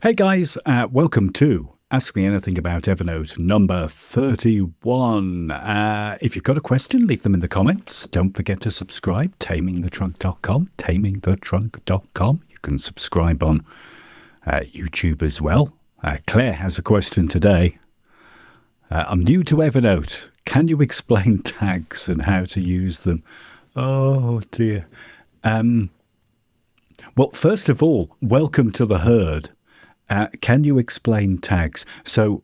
Hey guys, welcome to Ask Me Anything About Evernote number 31. If you've got a question, leave them in the comments. Don't forget to subscribe, tamingthetrunk.com, tamingthetrunk.com. You can subscribe on YouTube as well. Claire has a question today. I'm new to Evernote. Can you explain tags and how to use them? Oh dear. Well, first of all, welcome to the herd. Can you explain tags? So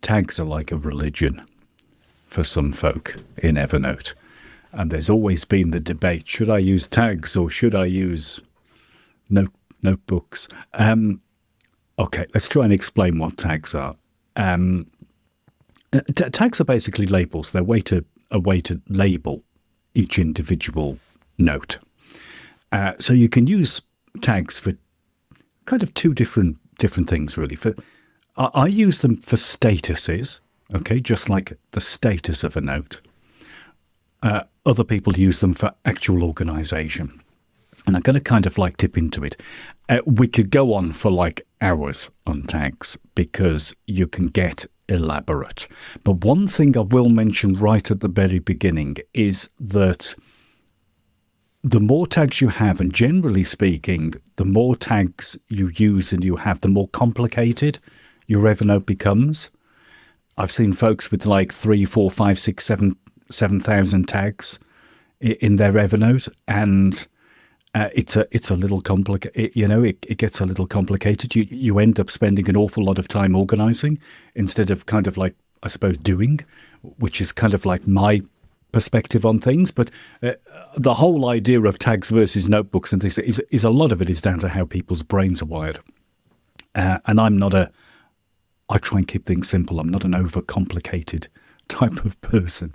tags are like a religion for some folk in Evernote. And there's always been the debate, should I use tags or should I use notebooks? Okay, let's try and explain what tags are. Tags are basically labels. They're a way to label each individual note. So you can use tags for kind of two different things, really. I use them for statuses, okay, just like the status of a note. Other people use them for actual organisation. And I'm going to kind of like dip into it. We could go on for like hours on tags because you can get elaborate. But one thing I will mention right at the very beginning is that the more tags you have, and generally speaking, the more tags you use and you have, the more complicated your Evernote becomes. I've seen folks with like 3, 4, 5, 6, 7,000 tags in their Evernote, and it's a little complicated. It gets a little complicated. You end up spending an awful lot of time organizing instead of kind of like, I suppose, doing, which is kind of like my perspective on things. But the whole idea of tags versus notebooks and things is a lot of it is down to how people's brains are wired. And I try and keep things simple. I'm not an overcomplicated type of person.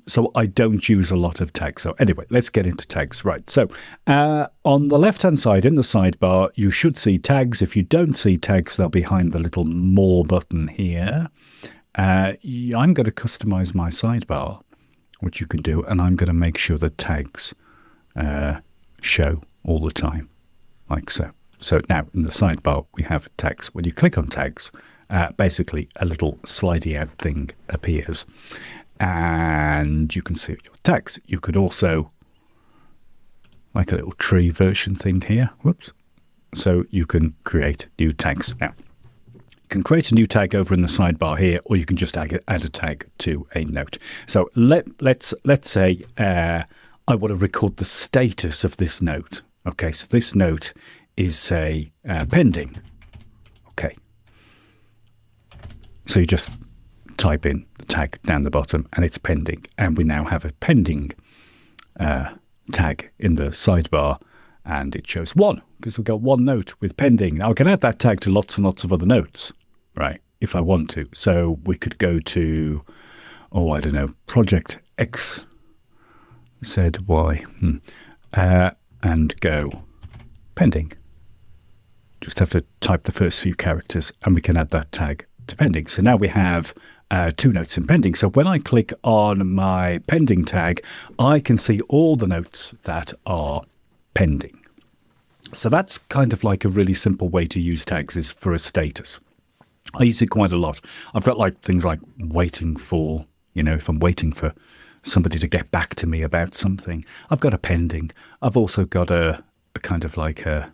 So I don't use a lot of tags. So anyway, let's get into tags. Right. So on the left-hand side in the sidebar, you should see tags. If you don't see tags, they're behind the little more button here. I'm going to customize my sidebar, which you can do, and I'm going to make sure that tags show all the time, like so. So now in the sidebar, we have tags. When you click on tags, basically a little slidey out thing appears, and you can see your tags. You could also, like a little tree version thing here, whoops. So you can create new tags. Now, you can create a new tag over in the sidebar here, or you can just add a tag to a note. So let's say I want to record the status of this note. Okay, so this note is, say, pending. Okay. So you just type in the tag down the bottom, and it's pending. And we now have a pending tag in the sidebar, and it shows 1, because we've got one note with pending. Now I can add that tag to lots and lots of other notes, right, if I want to. So we could go to, I don't know, Project X, Z, Y, and go pending. Just have to type the first few characters, and we can add that tag to pending. So now we have 2 notes in pending. So when I click on my pending tag, I can see all the notes that are pending. So that's kind of like a really simple way to use tags, is for a status. I use it quite a lot. I've got like things like waiting for, if I'm waiting for somebody to get back to me about something, I've got a pending. I've also got a kind of like a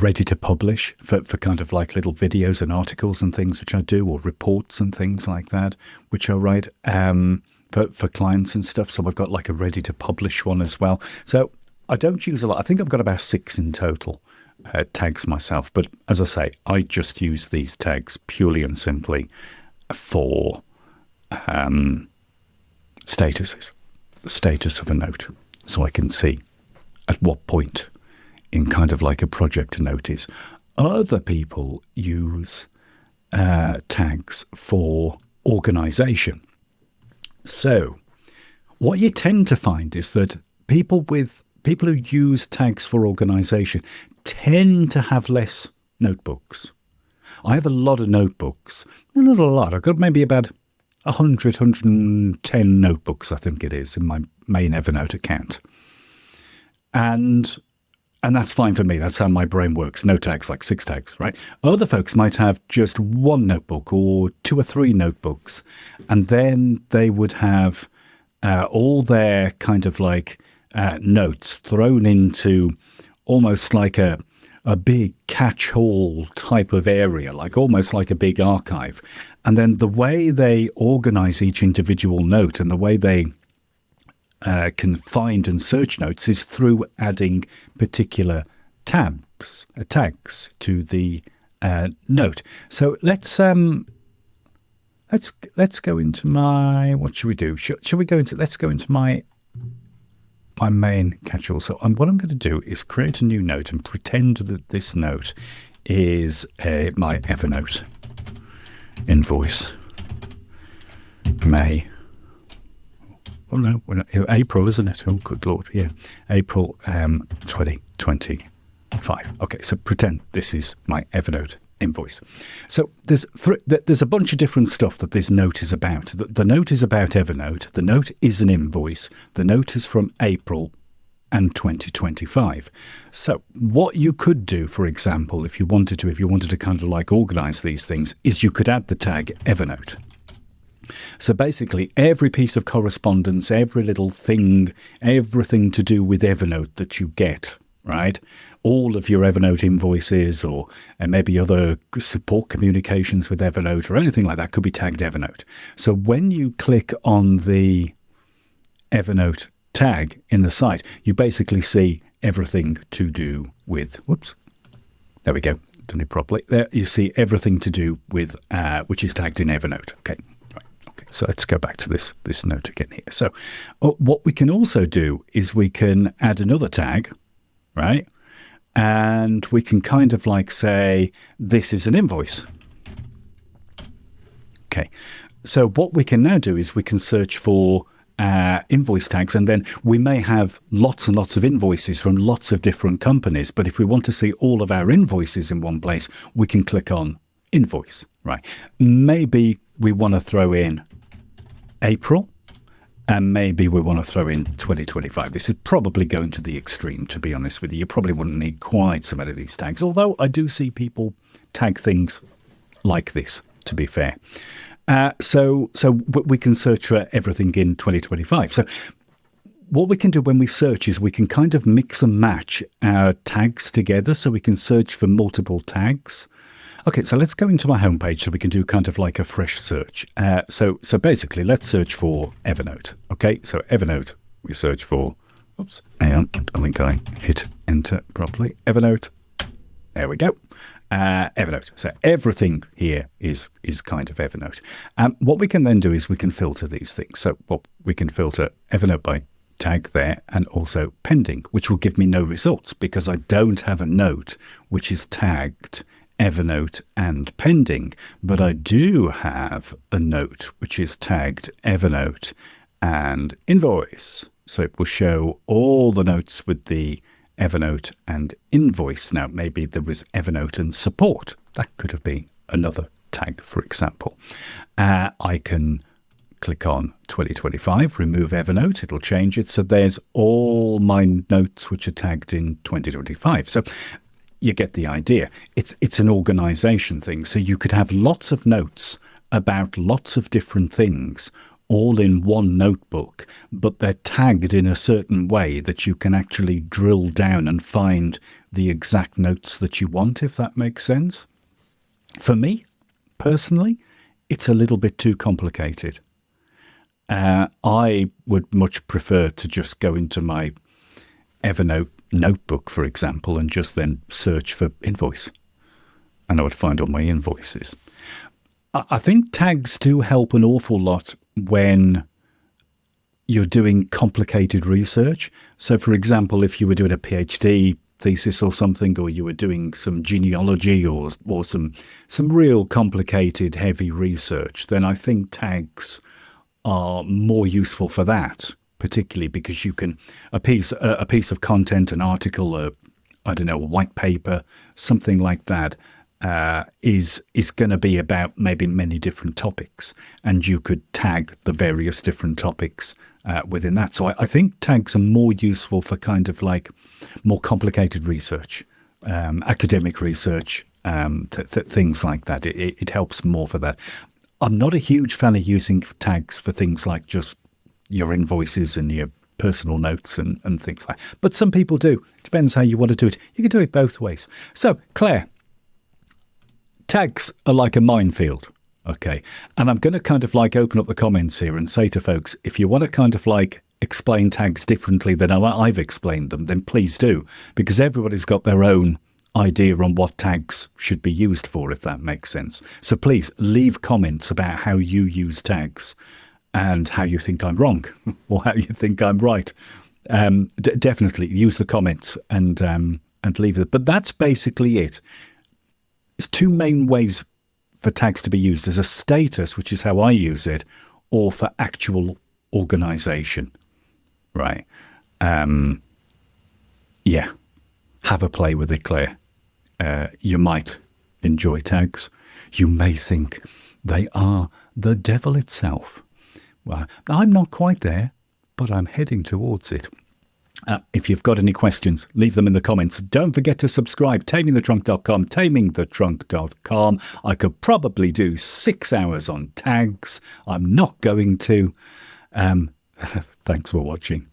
ready to publish for kind of like little videos and articles and things, which I do, or reports and things like that, which I write for clients and stuff. So I've got like a ready to publish one as well. So I don't use a lot. I think I've got about 6 in total tags myself. But as I say, I just use these tags purely and simply for statuses, the status of a note. So I can see at what point in kind of like a project note is. Other people use tags for organization. So what you tend to find is that people who use tags for organization tend to have less notebooks. I have a lot of notebooks. Not a lot. I've got maybe about 110 notebooks, I think it is, in my main Evernote account. And And that's fine for me. That's how my brain works. No tags, like 6 tags, right? Other folks might have just one notebook or 2 or 3 notebooks. And then they would have all their kind of like notes thrown into almost like a big catch-all type of area, like almost like a big archive. And then the way they organize each individual note and the way they can find and search notes is through adding particular tags to the note. So let's go into my, what should we do? Should we go into, let's go into my main catch-all. So what I'm going to do is create a new note and pretend that this note is my Evernote invoice. May. Oh no, April, isn't it? Oh, good Lord. Yeah. April 2025. Okay, so pretend this is my Evernote invoice. So there's a bunch of different stuff that this note is about. The note is about Evernote. The note is an invoice. The note is from April and 2025. So what you could do, for example, if you wanted to kind of like organize these things, is you could add the tag Evernote. So basically, every piece of correspondence, every little thing, everything to do with Evernote that you get, right? All of your Evernote invoices or maybe other support communications with Evernote or anything like that could be tagged Evernote. So when you click on the Evernote tag in the site, you basically see everything to do with, whoops, there we go, done it properly. There you see everything to do with, which is tagged in Evernote. Okay. So let's go back to this note again here. So what we can also do is we can add another tag, right? And we can kind of like say, this is an invoice. Okay. So what we can now do is we can search for invoice tags, and then we may have lots and lots of invoices from lots of different companies. But if we want to see all of our invoices in one place, we can click on invoice, right? Maybe we want to throw in April, and maybe we want to throw in 2025. This is probably going to the extreme, to be honest with you. You probably wouldn't need quite so many of these tags, although I do see people tag things like this, to be fair. So we can search for everything in 2025. So what we can do when we search is we can kind of mix and match our tags together, so we can search for multiple tags. Okay, so let's go into my homepage so we can do kind of like a fresh search. So basically, let's search for Evernote. Okay, so Evernote, we search for, oops, hang on, I don't think I hit enter properly. Evernote, there we go. Evernote. So everything here is kind of Evernote. What we can then do is we can filter these things. So we can filter Evernote by tag there, and also pending, which will give me no results because I don't have a note which is tagged Evernote and pending, but I do have a note which is tagged Evernote and invoice. So it will show all the notes with the Evernote and invoice. Now, maybe there was Evernote and support. That could have been another tag, for example. I can click on 2025, remove Evernote, it'll change it. So there's all my notes which are tagged in 2025. So you get the idea. It's an organization thing. So you could have lots of notes about lots of different things all in one notebook, but they're tagged in a certain way that you can actually drill down and find the exact notes that you want, if that makes sense. For me, personally, it's a little bit too complicated. I would much prefer to just go into my Evernote notebook, for example, and just then search for invoice. And I would find all my invoices. I think tags do help an awful lot when you're doing complicated research. So, for example, if you were doing a PhD thesis or something, or you were doing some genealogy or some real complicated, heavy research, then I think tags are more useful for that, particularly because you can, a piece of content, an article, a white paper, something like that, is going to be about maybe many different topics, and you could tag the various different topics within that. So I think tags are more useful for kind of like more complicated research, academic research, things like that. It helps more for that. I'm not a huge fan of using tags for things like just your invoices and your personal notes and things like that. But some people do. It depends how you want to do it. You can do it both ways. So, Claire, tags are like a minefield, okay? And I'm going to kind of like open up the comments here and say to folks, if you want to kind of like explain tags differently than I've explained them, then please do, because everybody's got their own idea on what tags should be used for, if that makes sense. So please leave comments about how you use tags and how you think I'm wrong or how you think I'm right. Definitely use the comments and leave it. But that's basically it. There's two main ways for tags to be used: as a status, which is how I use it, or for actual organization. Right. Yeah. Have a play with it, Claire. You might enjoy tags. You may think they are the devil itself. Well, I'm not quite there, but I'm heading towards it. If you've got any questions, leave them in the comments. Don't forget to subscribe. Tamingthetrunk.com, tamingthetrunk.com. I could probably do 6 hours on tags. I'm not going to. Thanks for watching.